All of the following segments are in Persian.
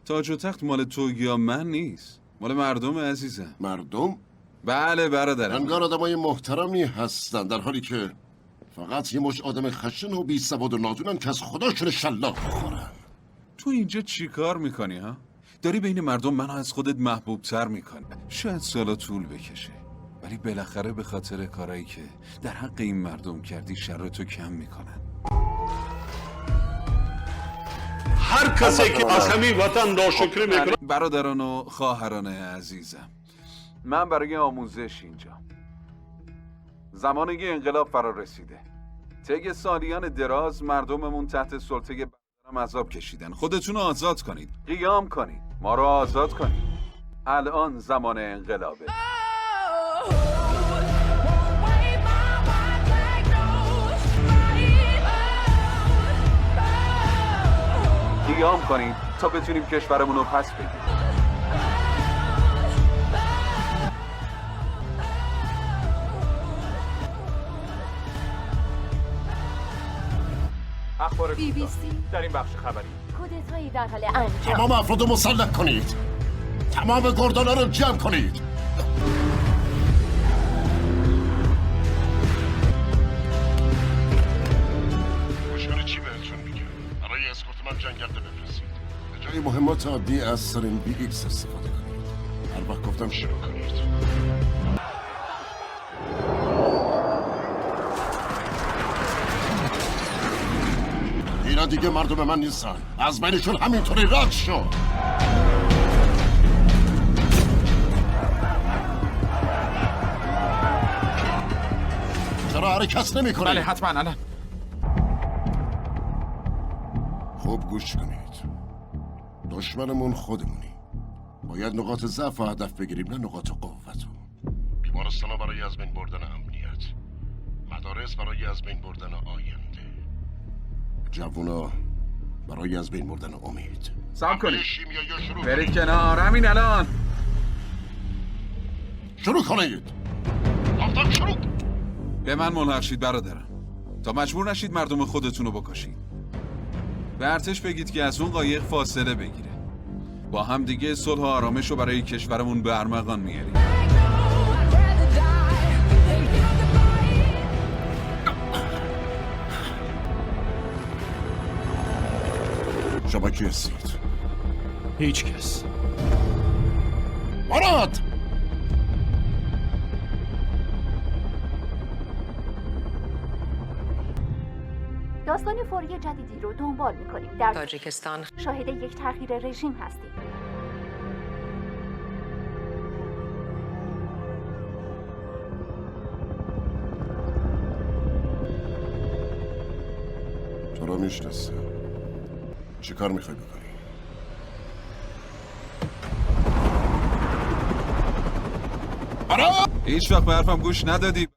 تاج و تخت مال تو یا من نیست، مال مردم عزیزم. مردم؟ بله برادرم. انگار آدمای محترمی هستن، در حالی که فقط یه مش آدم خشن و بی سواد و نادونن که از خداشون شلاق بخورن. تو اینجا چی کار میکنی ها؟ داری بین مردم منو از خودت محبوب تر میکنی. شاید سالا طول بکشه، ولی بالاخره به خاطر کارایی که در حق این مردم کردی شر تو کم میکنن. هر کسی که از همین وطن ناشکری میکنه. برادران و خواهران عزیزم، من برای آموزش اینجا. زمانی که انقلاب فرا رسیده، طی سالیان دراز مردممون تحت سلطه برادرم عذاب کشیدن. خودتون رو آزاد کنید، قیام کنید، ما رو آزاد کنید. الان زمان انقلابه. قیام کنید تا بتونیم کشورمون رو پس بگیریم. اخبار BBC در این بخش خبری. کودتایی در حال انجام. تمام افراد رو مسلح کنید. تمام گردانا رو جمع کنید. مشکل چی بهتون میگم؟ برای اسکورت من جنگنده بفرستید. به جای مهمات عادی از سرین بی ایکس استفاده کنید. هر وقت گفتم شروع کنید. اینا دیگه مردم من نیستن. از بینشون همینطوری رد شد. چرا حرکت نمی کنید؟ بله حتما الان. خوب گوش کنید. دشمنمون خودمونی. باید نقاط ضعف و هدف بگیریم، نه نقاط قوت. بیمارستانا برای از بین بردن امنیت، مدارس برای از بین بردن آینده، جوونا برای از بین بردن امید. صبر کنید، شروع برید کنار. همین الان شروع کنید. گفتم شروع. به من ملحق شید برادرم، تا مجبور نشید مردم خودتون رو بکشید. به ارتش بگید که از اون قایق فاصله بگیره. با هم دیگه صلح و آرامش رو برای کشورمون به ارمغان میاریم. شما کی هستید؟ هیچ کس. مراد! داستان فوری جدیدی رو دنبال میکنیم. در تاجیکستان شاهد یک تغییر رژیم هستیم. تو رو میشناسم. چی کار میخوای بکنی؟ هیچ وقت به حرفم گوش ندادی.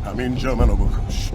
همینجا منو بکش.